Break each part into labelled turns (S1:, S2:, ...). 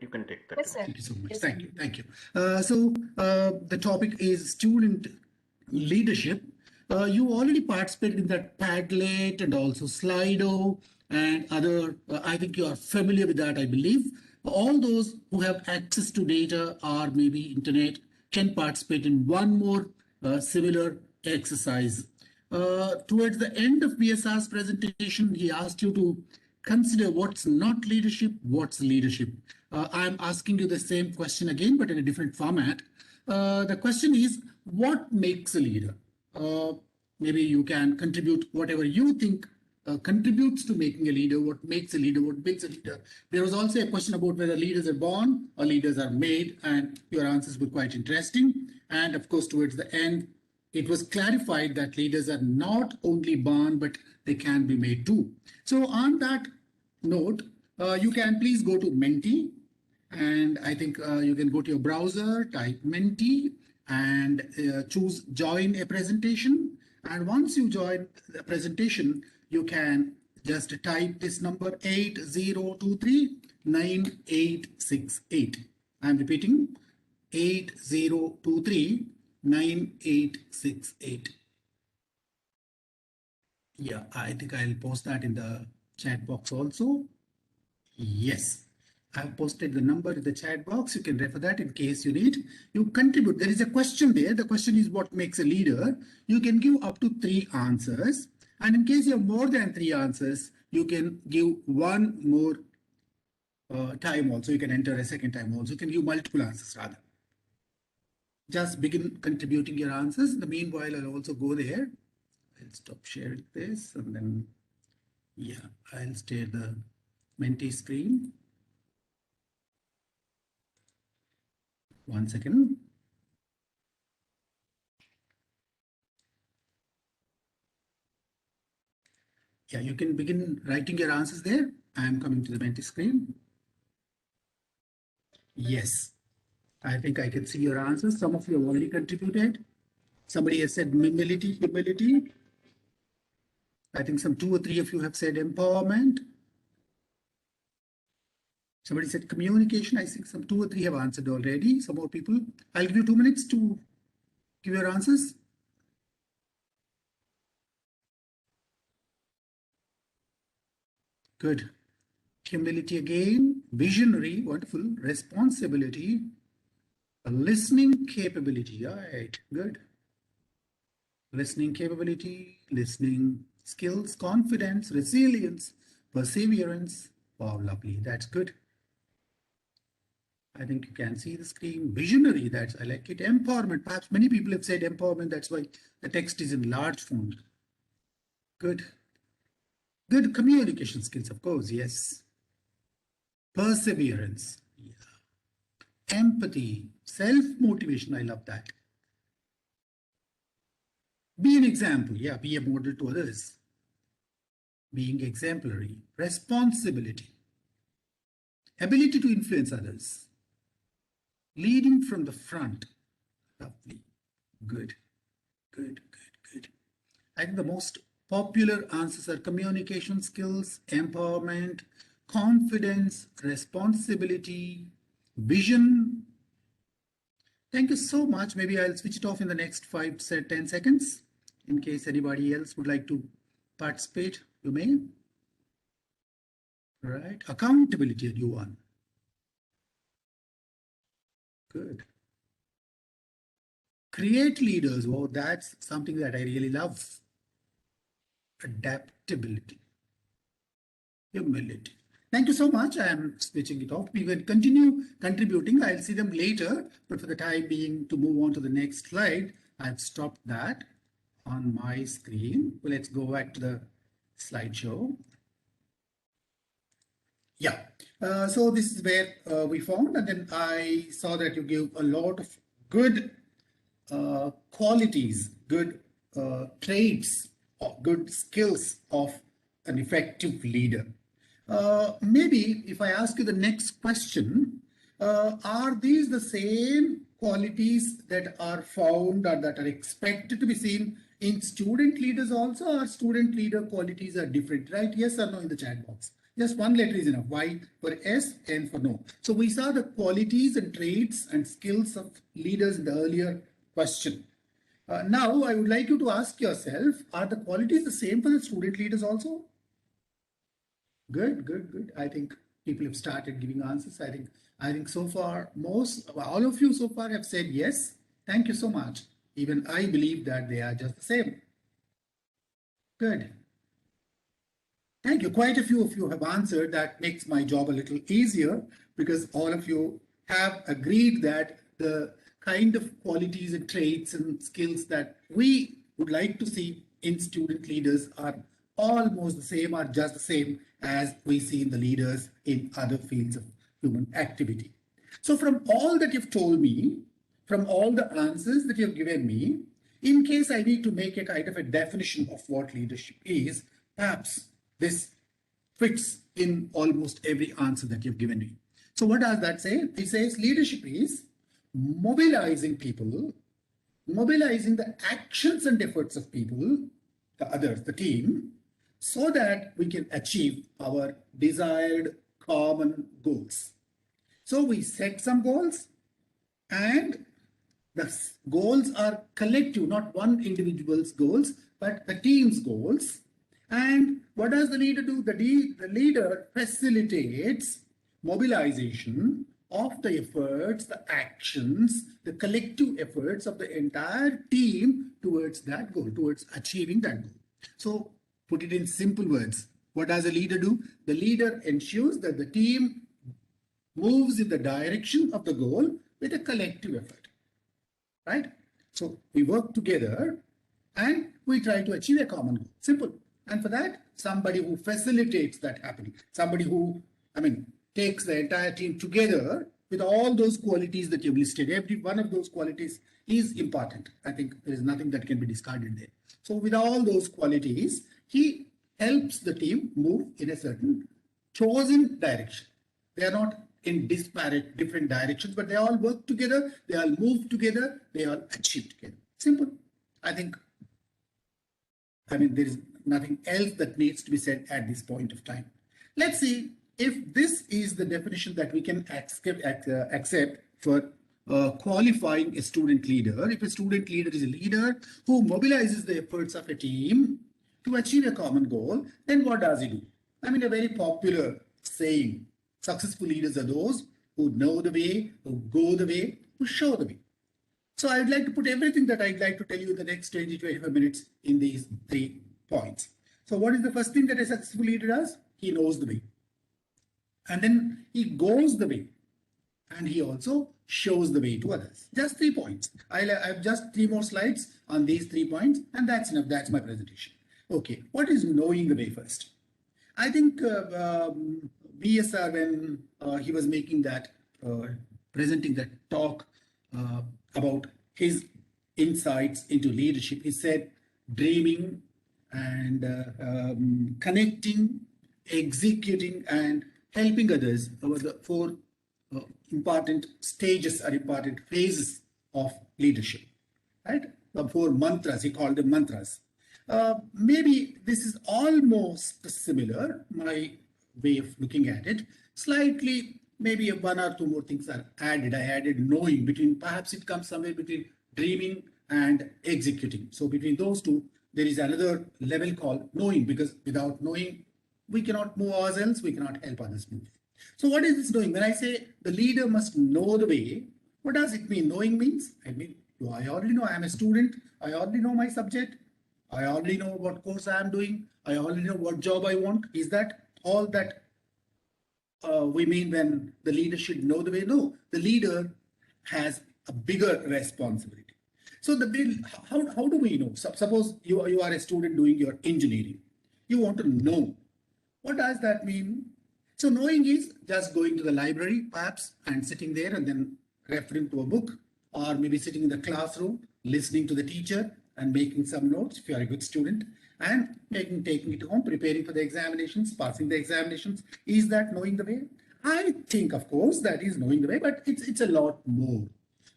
S1: you can take that.
S2: Yes, sir.
S3: Thank you so much.
S2: Yes,
S3: Thank
S2: sir.
S3: you. Thank you. So the topic is student leadership. You already participated in that Padlet and also Slido and other. I think you are familiar with that, I believe. All those who have access to data or maybe internet can participate in one more similar exercise. Towards the end of BSR's presentation, he asked you to consider what's not leadership, what's leadership. I'm asking you the same question again, but in a different format. The question is, what makes a leader? Maybe you can contribute whatever you think contributes to making a leader, what makes a leader, what makes a leader. There was also a question about whether leaders are born or leaders are made, and your answers were quite interesting. And of course, towards the end, it was clarified that leaders are not only born, but they can be made too. So on that note, you can please go to Menti, and I think you can go to your browser, type Menti, and choose join a presentation. And once you join the presentation, you can just type this number 80239868. I'm repeating 80239868. Yeah, I think I'll post that in the chat box also. Yes, I've posted the number in the chat box. You can refer that in case you need. You contribute. There is a question there. The question is what makes a leader? You can give up to 3 answers. And in case you have more than 3 answers, you can give one more time also. You can enter a second time also. You can give multiple answers rather. Just begin contributing your answers. In the meanwhile, I'll also go there. I'll stop sharing this and then, yeah, I'll share the Menti screen. One second. Yeah, you can begin writing your answers there. I am coming to the Menti screen. Yes, I think I can see your answers. Some of you have already contributed. Somebody has said humility. I think some 2 or 3 of you have said empowerment. Somebody said communication. I think some 2 or 3 have answered already. Some more people. I'll give you 2 minutes to give your answers. Good. Humility again. Visionary. Wonderful. Responsibility. Listening capability. All right. Good. Listening capability. Listening skills. Confidence. Resilience. Perseverance. Wow, lovely. That's good. I think you can see the screen. Visionary, that's, I like it. Empowerment, perhaps many people have said empowerment. That's why the text is in large font. Good. Good communication skills, of course, yes. Perseverance, yeah. Empathy, self-motivation, I love that. Be an example, yeah, be a model to others. Being exemplary. Responsibility. Ability to influence others. Leading from the front. Lovely. Good. Good. I think the most popular answers are communication skills, empowerment, confidence, responsibility, vision. Thank you so much. Maybe I'll switch it off in the next 5 to 10 seconds. In case anybody else would like to participate, you may. Right. Accountability, a new one. Good. Create leaders. Oh, that's something that I really love. Adaptability. Humility. Thank you so much. I am switching it off. We will continue contributing. I'll see them later. But for the time being, to move on to the next slide, I've stopped that on my screen. Well, let's go back to the slideshow. Yeah. So this is where we found, and then I saw that you gave a lot of good qualities, good traits, good skills of an effective leader. Maybe if I ask you the next question, are these the same qualities that are found or that are expected to be seen in student leaders also, or student leader qualities are different, right? Yes or no in the chat box. Just one letter is enough. Y for S, N for no. So we saw the qualities and traits and skills of leaders in the earlier question. Now I would like you to ask yourself, are the qualities the same for the student leaders also? Good, good, good. I think people have started giving answers. I think so far all of you so far have said yes. Thank you so much. Even I believe that they are just the same. Good. Thank you. Quite a few of you have answered. That makes my job a little easier because all of you have agreed that the kind of qualities and traits and skills that we would like to see in student leaders are almost the same or just the same as we see in the leaders in other fields of human activity. So from all that you've told me, from all the answers that you've given me, in case I need to make a kind of a definition of what leadership is, perhaps this fits in almost every answer that you've given me. So what does that say? It says leadership is mobilizing people, mobilizing the actions and efforts of people, the others, the team, so that we can achieve our desired common goals. So we set some goals, and the goals are collective, not one individual's goals, but the team's goals. And what does the leader do? The leader facilitates mobilization of the efforts, the actions, the collective efforts of the entire team towards that goal, towards achieving that goal. So put it in simple words. What does a leader do? The leader ensures that the team moves in the direction of the goal with a collective effort, right? So we work together and we try to achieve a common goal. Simple. And for that, somebody who facilitates that happening, somebody who, takes the entire team together with all those qualities that you've listed. Every one of those qualities is important. I think there is nothing that can be discarded there. So with all those qualities, he helps the team move in a certain chosen direction. They are not in disparate different directions, but they all work together, they all move together, they all achieve together. Simple. I think there is nothing else that needs to be said at this point of time. Let's see if this is the definition that we can accept for qualifying a student leader. If a student leader is a leader who mobilizes the efforts of a team to achieve a common goal, then what does he do? A very popular saying, successful leaders are those who know the way, who go the way, who show the way. So I'd like to put everything that I'd like to tell you in the next 20-25 minutes in these 3 points. So what is the first thing that a successful leader does? He knows the way. And then he goes the way. And he also shows the way to others. Just 3 points. I have just 3 more slides on these 3 points, and that's enough. That's my presentation. Okay, what is knowing the way first? I think BSR, when he was making that, presenting that talk about his insights into leadership, he said dreaming and connecting, executing, and helping others were the 4 important stages or important phases of leadership, right? The 4 mantras, he called them mantras. Maybe this is almost similar, my way of looking at it. Slightly, maybe 1 or 2 more things are added. I added knowing between, perhaps it comes somewhere between dreaming and executing. So between those 2, there is another level called knowing, because without knowing, we cannot move ourselves, we cannot help others move. So what is this knowing? When I say the leader must know the way, what does it mean? Knowing means, I already know I am a student, I already know my subject, I already know what course I am doing, I already know what job I want. Is that all that we mean when the leader should know the way? No, the leader has a bigger responsibility. So how do we know? Suppose you are a student doing your engineering. You want to know. What does that mean? So knowing is just going to the library, perhaps, and sitting there and then referring to a book, or maybe sitting in the classroom, listening to the teacher and making some notes if you are a good student, and taking it home, preparing for the examinations, passing the examinations. Is that knowing the way? I think, of course, that is knowing the way, but it's a lot more.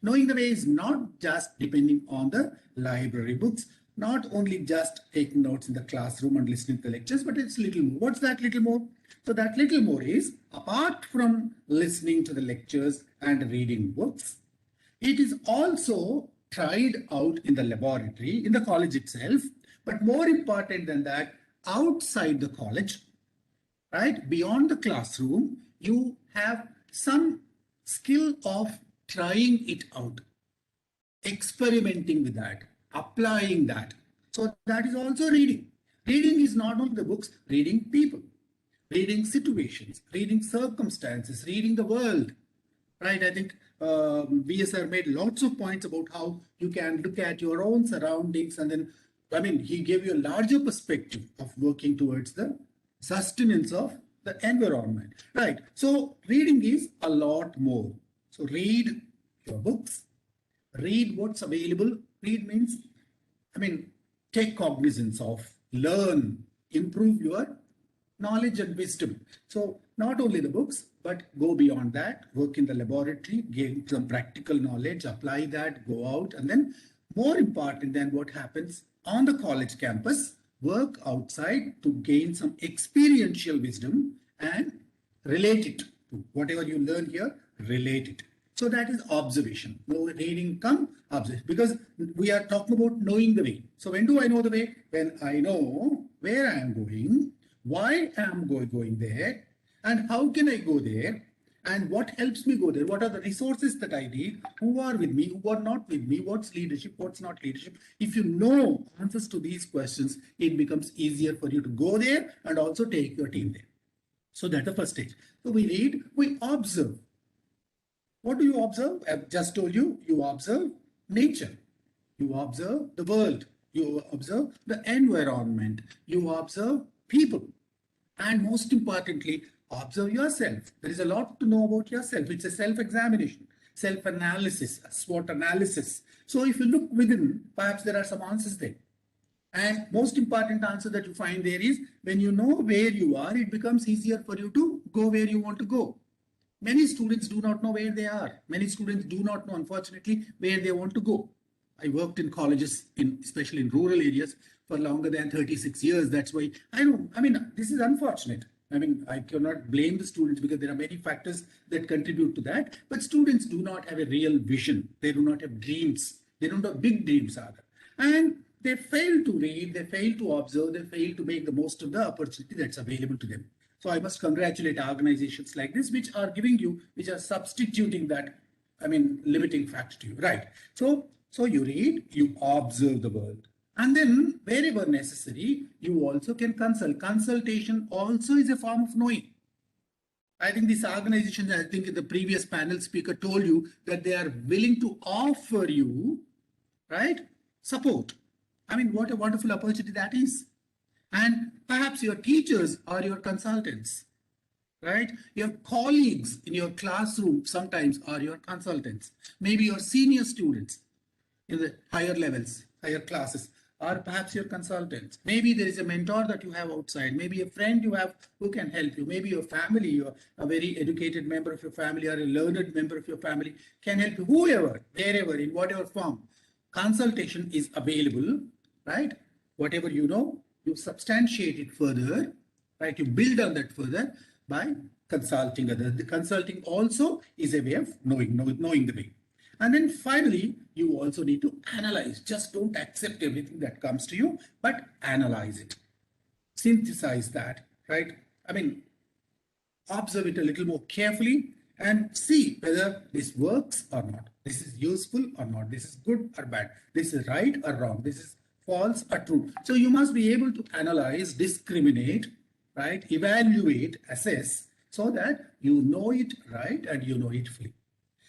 S3: Knowing the way is not just depending on the library books, not only just taking notes in the classroom and listening to the lectures, but it's little more. What's that little more? So that little more is, apart from listening to the lectures and reading books, it is also tried out in the laboratory, in the college itself, but more important than that, outside the college, right? Beyond the classroom, you have some skill of trying it out, experimenting with that, applying that. So that is also reading. Reading is not only the books, reading people, reading situations, reading circumstances, reading the world, right? I think VSR made lots of points about how you can look at your own surroundings, and then, I mean, he gave you a larger perspective of working towards the sustenance of the environment, right? So reading is a lot more. So read your books, read what's available. Read means, I mean, take cognizance of, learn, improve your knowledge and wisdom. So not only the books, but go beyond that, work in the laboratory, gain some practical knowledge, apply that, go out, and then more important than what happens on the college campus, work outside to gain some experiential wisdom and relate it to whatever you learn here, relate it. So that is observation. No reading, come observe, because we are talking about knowing the way. So when do I know the way? When I know where I am going, why I am going there, and how can I go there, and what helps me go there, what are the resources that I need, who are with me, who are not with me, what's leadership, what's not leadership. If you know answers to these questions, it becomes easier for you to go there and also take your team there. So that's the first stage. So we read, we observe. What do you observe? I've just told you, you observe nature, you observe the world, you observe the environment, you observe people, and most importantly, observe yourself. There is a lot to know about yourself. It's a self-examination, self-analysis, SWOT analysis. So if you look within, perhaps there are some answers there. And most important answer that you find there is, when you know where you are, it becomes easier for you to go where you want to go. Many students do not know where they are. Many students do not know, unfortunately, where they want to go. I worked in colleges, especially in rural areas, for longer than 36 years. That's why I mean, this is unfortunate. I mean, I cannot blame the students because there are many factors that contribute to that. But students do not have a real vision. They do not have dreams. They don't have big dreams either. And they fail to read, they fail to observe, they fail to make the most of the opportunity that's available to them. So I must congratulate organizations like this, which are giving you, which are substituting that, I mean, limiting factor to you, right? So you read, you observe the world. And then wherever necessary, you also can consult. Consultation also is a form of knowing. I think these organizations, I think the previous panel speaker told you that they are willing to offer you, right, support. I mean, what a wonderful opportunity that is. And perhaps your teachers are your consultants, right? Your colleagues in your classroom sometimes are your consultants. Maybe your senior students in the higher levels, higher classes, are perhaps your consultants. Maybe there is a mentor that you have outside. Maybe a friend you have who can help you. Maybe your family, you're a very educated member of your family or a learned member of your family can help you. Whoever, wherever, in whatever form, consultation is available, right? Whatever you know, you substantiate it further, right? You build on that further by consulting others. The consulting also is a way of knowing the way. And then finally, you also need to analyze. Just don't accept everything that comes to you, but analyze it. Synthesize that, right? I mean, observe it a little more carefully and see whether this works or not. This is useful or not. This is good or bad. This is right or wrong. This is false or true. So you must be able to analyze, discriminate, right? Evaluate, assess, so that you know it right and you know it fully.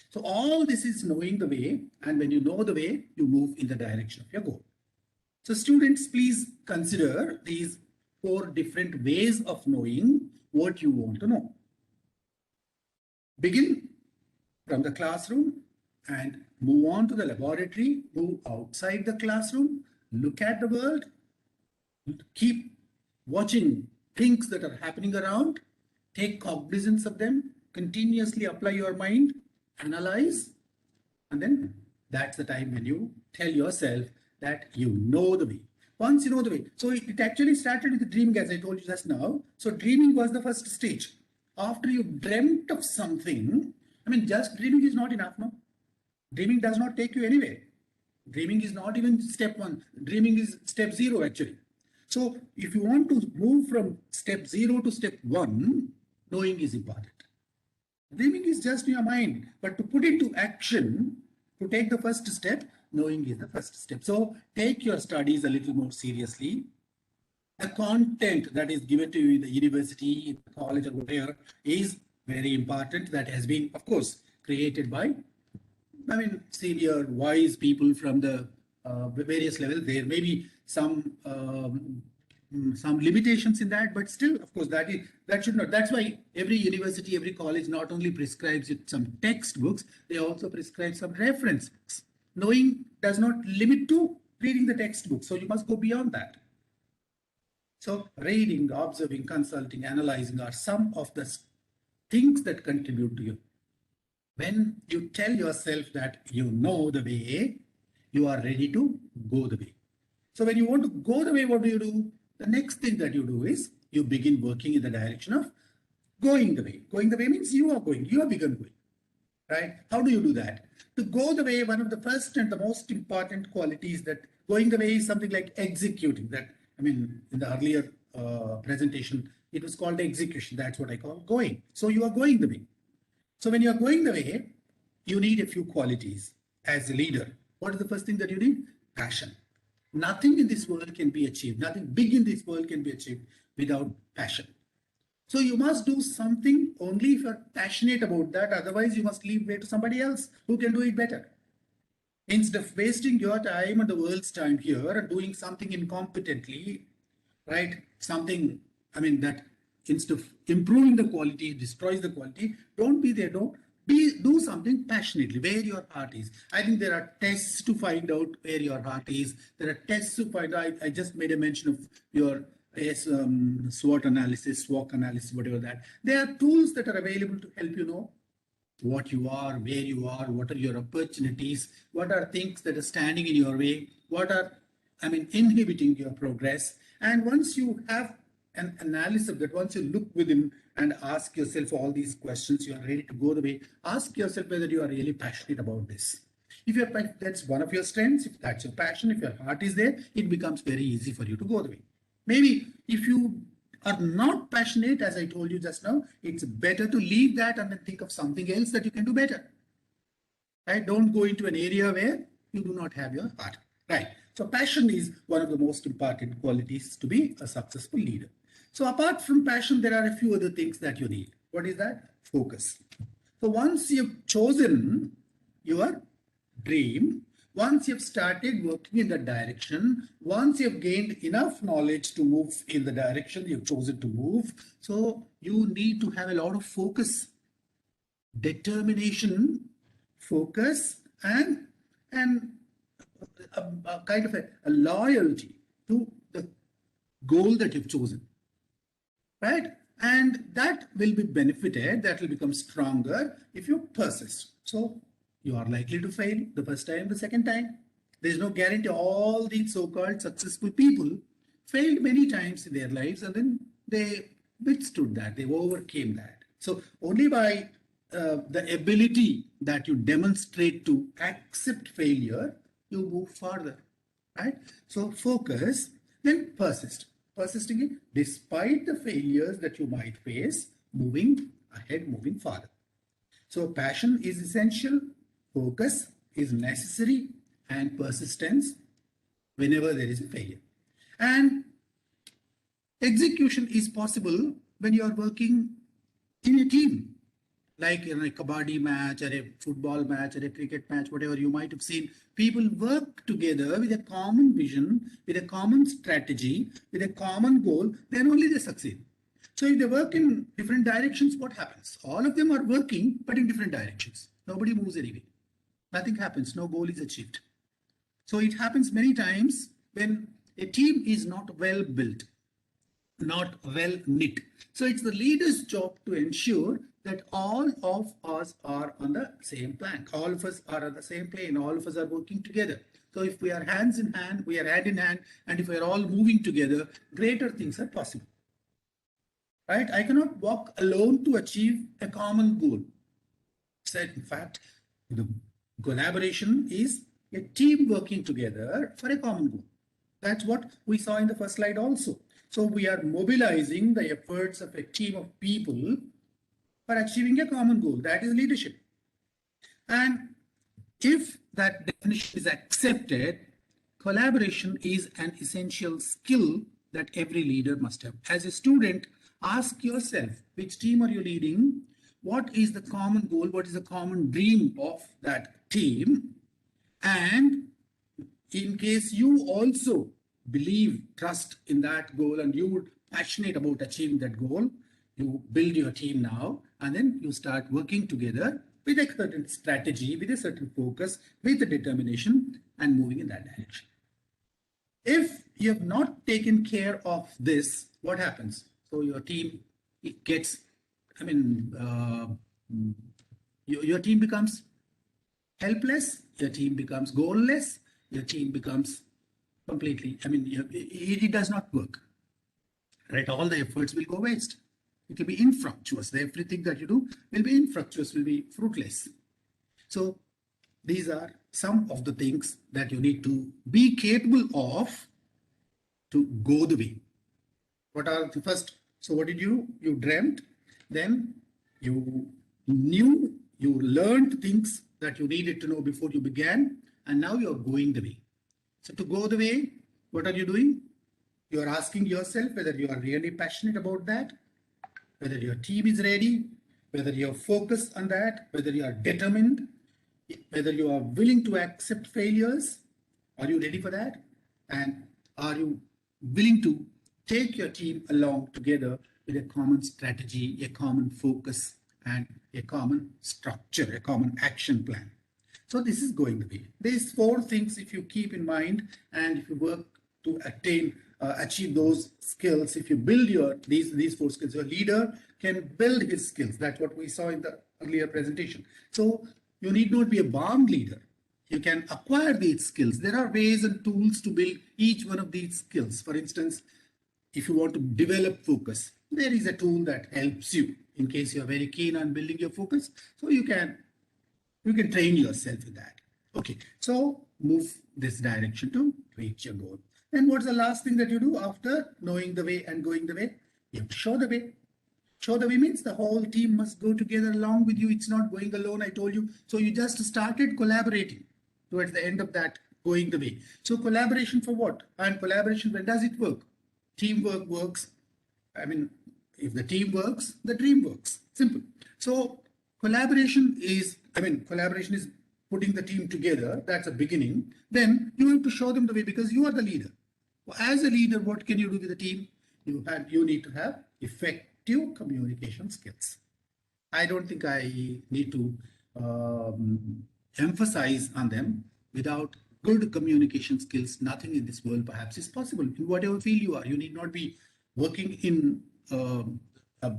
S3: So all this is knowing the way, and when you know the way, you move in the direction of your goal. So students, please consider these 4 different ways of knowing what you want to know. Begin from the classroom and move on to the laboratory, move outside the classroom, look at the world, keep watching things that are happening around, take cognizance of them, continuously apply your mind, analyze, and then that's the time when you tell yourself that you know the way. Once you know the way. So it actually started with dreaming, as I told you just now. So dreaming was the first stage. After you dreamt of something, I mean, just dreaming is not enough, no? Dreaming does not take you anywhere. Dreaming is not even step one. Dreaming is step zero, actually. So if you want to move from step zero to step one, knowing is important. Dreaming is just in your mind, but to put into action, to take the first step, knowing is the first step. So take your studies a little more seriously. The content that is given to you in the university, in the college, or whatever is very important. That has been, of course, created by, I mean, senior, wise people from the various levels. There may be some limitations in that, but still, of course, that should not. That's why every university, every college not only prescribes it some textbooks, they also prescribe some reference books. Knowing does not limit to reading the textbook, so you must go beyond that. So reading, observing, consulting, analyzing are some of the things that contribute to you. When you tell yourself that you know the way, you are ready to go the way. So when you want to go the way, what do? The next thing that you do is you begin working in the direction of going the way. Going the way means you are going, you have begun going, right? How do you do that? To go the way, one of the first and the most important qualities that going the way is something like executing. That, I mean, in the earlier presentation, it was called execution. That's what I call going. So you are going the way. So when you are going the way, you need a few qualities as a leader. What is the first thing that you need? Passion. Nothing in this world can be achieved. Nothing big in this world can be achieved without passion. So you must do something only if you're passionate about that. Otherwise, you must leave way to somebody else who can do it better. Instead of wasting your time and the world's time here and doing something incompetently, right? Something, I mean, that instead of improving the quality, destroys the quality, don't be there. Do something passionately, where your heart is. I think there are tests to find out where your heart is. There are tests to find out. I just made a mention of your SWOT analysis, SWOT analysis, whatever that. There are tools that are available to help you know what you are, where you are, what are your opportunities, what are things that are standing in your way, what are, I mean, inhibiting your progress. And once you have an analysis of that, once you look within and ask yourself all these questions, you are ready to go the way. Ask yourself whether you are really passionate about this. If you're, that's one of your strengths, if that's your passion, if your heart is there, it becomes very easy for you to go the way. Maybe if you are not passionate, as I told you just now, it's better to leave that and then think of something else that you can do better. Right? Don't go into an area where you do not have your heart. Right. So passion is one of the most important qualities to be a successful leader. So apart from passion, there are a few other things that you need. What is that? Focus. So once you've chosen your dream, once you've started working in that direction, once you've gained enough knowledge to move in the direction you've chosen to move, so you need to have a lot of focus, determination, focus, and a kind of a loyalty to the goal that you've chosen. Right? And that will be benefited, that will become stronger if you persist. So you are likely to fail the first time, the second time. There's no guarantee. All these so-called successful people failed many times in their lives and then they withstood that, they overcame that. So only by the ability that you demonstrate to accept failure, you move further, right? So focus, then persist. Persisting in, despite the failures that you might face, moving ahead, moving farther. So passion is essential, focus is necessary, and persistence whenever there is a failure. And execution is possible when you are working in a team, like in a kabaddi match or a football match or a cricket match, whatever you might have seen. People work together with a common vision, with a common strategy, with a common goal, then only they succeed. So if they work in different directions, what happens? All of them are working, but in different directions. Nobody moves anyway. Nothing happens. No goal is achieved. So it happens many times when a team is not well built, not well knit. So it's the leader's job to ensure that all of us are on the same plank. All of us are on the same plane. All of us are working together. So if we are hands in hand, we are hand in hand, and if we are all moving together, greater things are possible. Right? I cannot walk alone to achieve a common goal. Said, in fact, the collaboration is a team working together for a common goal. That's what we saw in the first slide also. So we are mobilizing the efforts of a team of people for achieving a common goal. That is leadership. And if that definition is accepted, collaboration is an essential skill that every leader must have. As a student, ask yourself, which team are you leading? What is the common goal? What is the common dream of that team? And in case you also believe, trust in that goal, and you're passionate about achieving that goal, you build your team now, and then you start working together with a certain strategy, with a certain focus, with a determination, and moving in that direction. If you have not taken care of this, what happens? So your team, it gets, your team becomes helpless, your team becomes goalless, your team becomes completely, it does not work. Right? All the efforts will go waste. It will be infructuous. Everything that you do will be infructuous, will be fruitless. So these are some of the things that you need to be capable of to go the way. What are the first? So what did you do? You dreamt, then you knew, you learned things that you needed to know before you began, and now you're going the way. So to go the way, what are you doing? You are asking yourself whether you are really passionate about that, whether your team is ready, whether you're focused on that, whether you are determined, whether you are willing to accept failures. Are you ready for that? And are you willing to take your team along together with a common strategy, a common focus, and a common structure, a common action plan? So this is going the way. These 4 things, if you keep in mind, and if you work to achieve those skills, if you build these 4 skills, your leader can build his skills. That's what we saw in the earlier presentation. So you need not be a born leader. You can acquire these skills. There are ways and tools to build each one of these skills. For instance, if you want to develop focus, there is a tool that helps you in case you're very keen on building your focus. So you can train yourself with that. Okay, so move this direction to reach your goal. And what's the last thing that you do after knowing the way and going the way? You have to show the way. Show the way means the whole team must go together along with you. It's not going alone, I told you. So you just started collaborating towards the end of that going the way. So collaboration for what? And collaboration, when does it work? Teamwork works. If the team works, the dream works. Simple. So collaboration is putting the team together. That's a beginning. Then you have to show them the way because you are the leader. As a leader, what can you do with the team? You need to have effective communication skills. I don't think I need to emphasize on them. Without good communication skills, nothing in this world perhaps is possible. In whatever field you are, you need not be working in a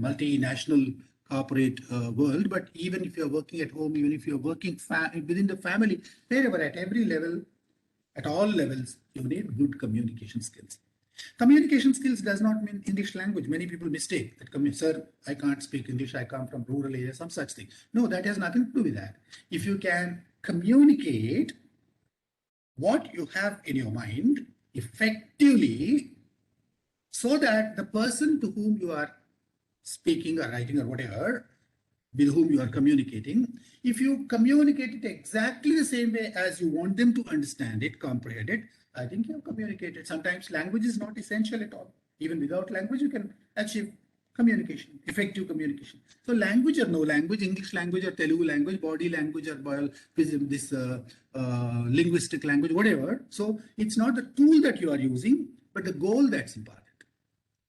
S3: multinational corporate world, but even if you're working at home, even if you're working within the family, wherever, at every level, at all levels, you need good communication skills. Communication skills does not mean English language. Many people mistake that, sir, I can't speak English, I come from rural area, some such thing. No, that has nothing to do with that. If you can communicate what you have in your mind effectively, so that the person to whom you are speaking or writing or whatever, with whom you are communicating, if you communicate it exactly the same way as you want them to understand it, comprehend it, I think you have communicated. Sometimes language is not essential at all. Even without language, you can achieve communication, effective communication. So language or no language, English language or Telugu language, body language or linguistic language, whatever. So it's not the tool that you are using, but the goal that's important.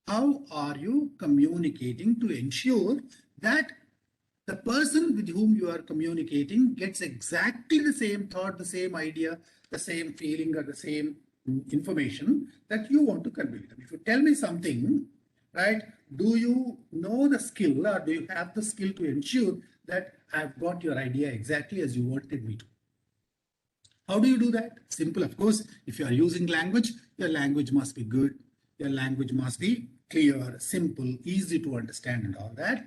S3: How are you communicating to ensure that the person with whom you are communicating gets exactly the same thought, the same idea, the same feeling, or the same information that you want to convey to them? If you tell me something, right, do you know the skill, or do you have the skill to ensure that I've got your idea exactly as you wanted me to? How do you do that? Simple, of course. If you are using language, your language must be good. Your language must be clear, simple, easy to understand and all that.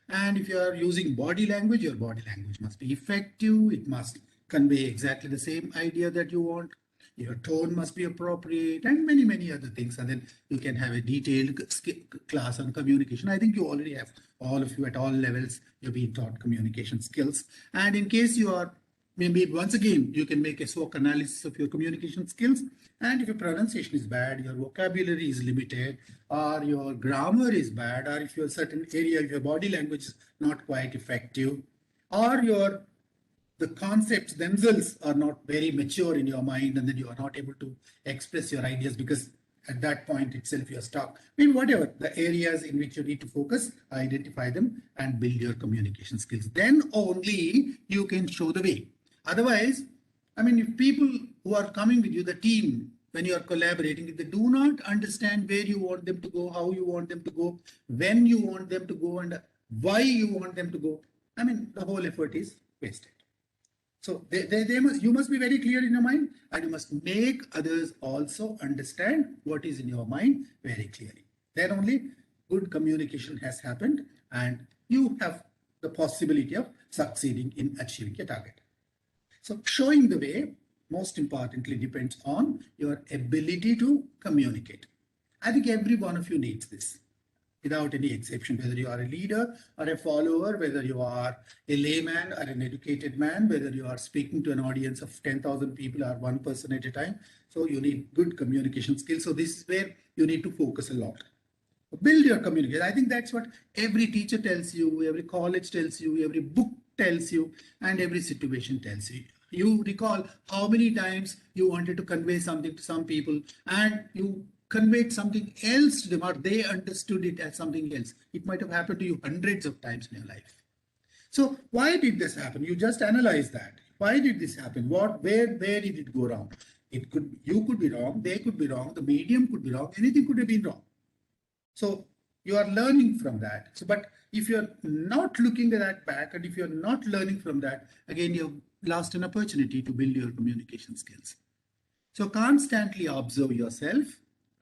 S3: And if you are using body language, your body language must be effective. It must convey exactly the same idea that you want. Your tone must be appropriate and many, many other things. And then you can have a detailed class on communication. I think you already have, all of you at all levels, you're being taught communication skills. And in case you are, maybe once again, you can make a SWOT analysis of your communication skills. And if your pronunciation is bad, your vocabulary is limited, or your grammar is bad, or if your certain area of your body language is not quite effective, or the concepts themselves are not very mature in your mind, and then you are not able to express your ideas because at that point itself you're stuck. I mean, whatever the areas in which you need to focus, identify them and build your communication skills. Then only you can show the way. Otherwise, I mean, if people who are coming with you, the team, when you are collaborating, if they do not understand where you want them to go, how you want them to go, when you want them to go, and why you want them to go, I mean, the whole effort is wasted. So you must be very clear in your mind, and you must make others also understand what is in your mind very clearly. Then only good communication has happened, and you have the possibility of succeeding in achieving a target. So showing the way, most importantly, depends on your ability to communicate. I think every one of you needs this, without any exception, whether you are a leader or a follower, whether you are a layman or an educated man, whether you are speaking to an audience of 10,000 people or one person at a time. So you need good communication skills. So this is where you need to focus a lot. Build your communication. I think that's what every teacher tells you, every college tells you, every book tells you, and every situation tells you. You recall how many times you wanted to convey something to some people and you conveyed something else to them, or they understood it as something else. It might have happened to you hundreds of times in your life. So why did this happen? You just analyze that. Why did this happen? Where did it go wrong? You could be wrong, they could be wrong, the medium could be wrong, anything could have been wrong. So you are learning from that. So, but if you're not looking at that back, and if you're not learning from that, again, you've lost an opportunity to build your communication skills. So constantly observe yourself,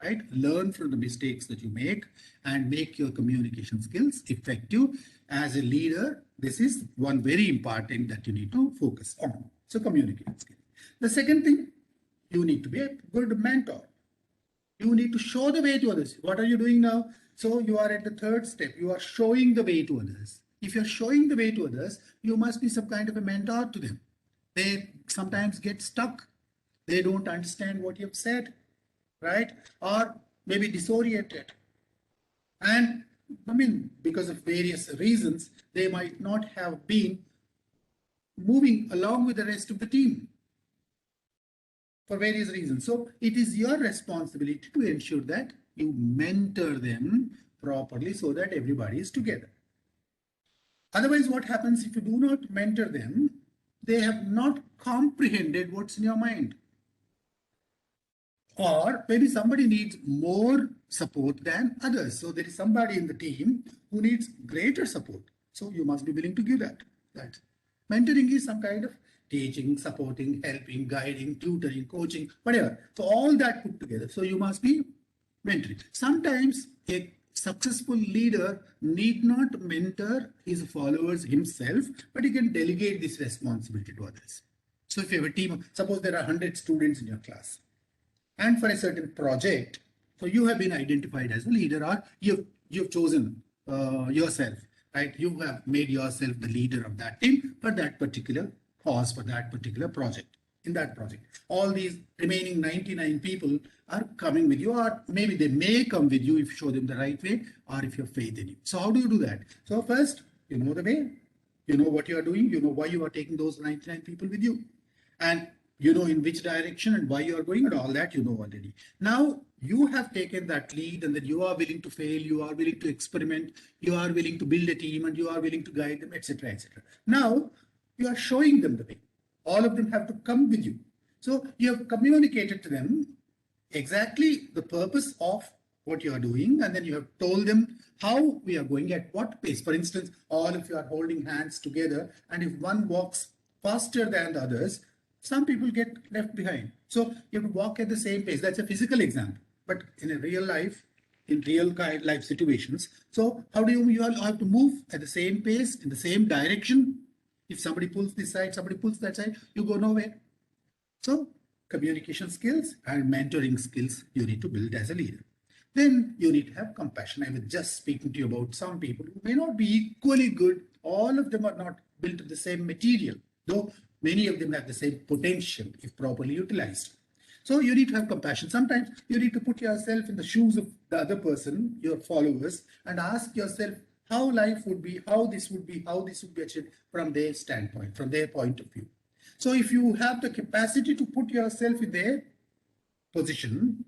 S3: right? Learn from the mistakes that you make and make your communication skills effective. As a leader, this is one very important that you need to focus on. So communication skills. The second thing, you need to be a good mentor. You need to show the way to others. What are you doing now? So you are at the third step. You are showing the way to others. If you're showing the way to others, you must be some kind of a mentor to them. They sometimes get stuck. They don't understand what you've said, right? Or maybe disoriented. And I mean, because of various reasons, they might not have been moving along with the rest of the team for various reasons. So it is your responsibility to ensure that you mentor them properly so that everybody is together. Otherwise, what happens if you do not mentor them? They have not comprehended what's in your mind. Or maybe somebody needs more support than others. So there is somebody in the team who needs greater support. So you must be willing to give that. Mentoring is some kind of teaching, supporting, helping, guiding, tutoring, coaching, whatever. So all that put together. So you must be mentoring. Sometimes a successful leader need not mentor his followers himself, but he can delegate this responsibility to others. So if you have a team, suppose there are 100 students in your class, and for a certain project, so you have been identified as a leader, or you've chosen yourself, right? You have made yourself the leader of that team for that particular cause, for that particular project. In that project, all these remaining 99 people are coming with you, or maybe they may come with you if you show them the right way, or if you have faith in you. So how do you do that? So first, you know the way, you know what you are doing, you know why you are taking those 99 people with you, and you know in which direction and why you are going, and all that you know already. Now you have taken that lead, and then you are willing to fail, you are willing to experiment, you are willing to build a team, and you are willing to guide them, etc., etc. Now you are showing them the way. All of them have to come with you. So you have communicated to them exactly the purpose of what you are doing, and then you have told them how we are going at what pace. For instance, all of you are holding hands together, and if one walks faster than the others, some people get left behind. So you have to walk at the same pace. That's a physical example. But in a real life, in real life situations, so how do you all have to move at the same pace, in the same direction? If somebody pulls this side, somebody pulls that side, you go nowhere. So communication skills and mentoring skills you need to build as a leader. Then you need to have compassion. I was just speaking to you about some people who may not be equally good. All of them are not built of the same material, though many of them have the same potential if properly utilized. So you need to have compassion. Sometimes you need to put yourself in the shoes of the other person, your followers, and ask yourself how life would be, how this would be, how this would be achieved from their standpoint, from their point of view. So if you have the capacity to put yourself in their position,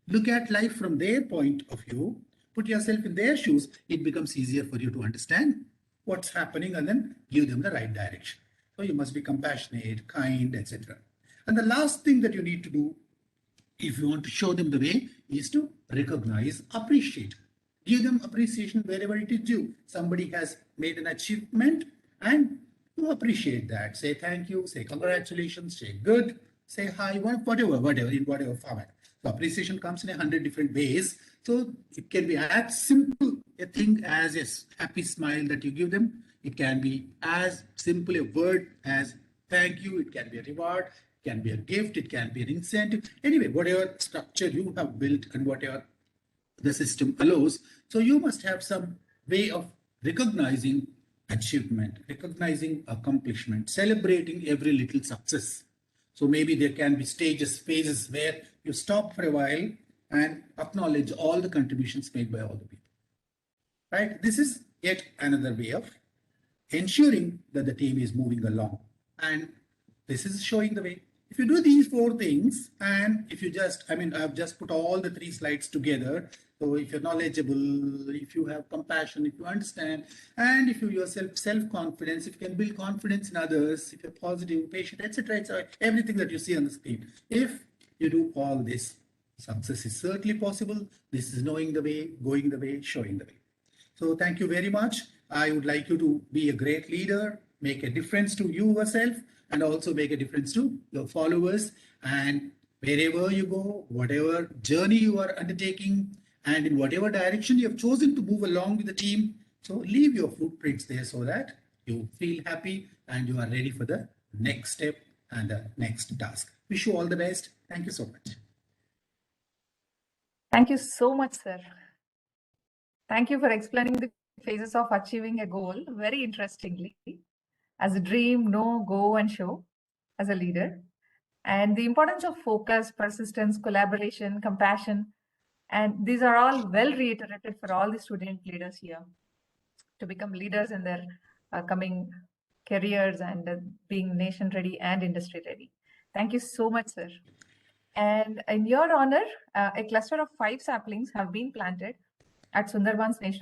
S3: look at life from their point of view, put yourself in their shoes, it becomes easier for you to understand what's happening and then give them the right direction. So you must be compassionate, kind, etc. And the last thing that you need to do if you want to show them the way is to recognize, appreciate. Give them appreciation wherever it is due. Somebody has made an achievement and you appreciate that. Say thank you, say congratulations, say good, say hi, whatever, in whatever format. So appreciation comes in 100 different ways. So it can be as simple a thing as a happy smile that you give them. It can be as simple a word as thank you. It can be a reward, it can be a gift, it can be an incentive. Anyway, whatever structure you have built and whatever the system allows. So you must have some way of recognizing achievement, recognizing accomplishment, celebrating every little success. So maybe there can be stages, phases where you stop for a while and acknowledge all the contributions made by all the people. Right? This is yet another way of ensuring that the team is moving along. And this is showing the way. If you do these 4 things, and if you just, I've just put all the 3 slides together. So if you're knowledgeable, if you have compassion, if you understand, and if you yourself self-confidence, if you can build confidence in others, if you're positive, patient, etc., everything that you see on the screen. If you do all this, success is certainly possible. This is knowing the way, going the way, showing the way. So thank you very much. I would like you to be a great leader, make a difference to you yourself, and also make a difference to your followers. And wherever you go, whatever journey you are undertaking, and in whatever direction you have chosen to move along with the team, so leave your footprints there so that you feel happy and you are ready for the next step and the next task. Wish you all the best. Thank you so much.
S1: Thank you so much, sir. Thank you for explaining the phases of achieving a goal very interestingly. As a dream, know, go, and show as a leader. And the importance of focus, persistence, collaboration, compassion. And these are all well reiterated for all the student leaders here to become leaders in their coming careers and being nation ready and industry ready. Thank you so much, sir. And in your honor, a cluster of 5 saplings have been planted at Sundarbans National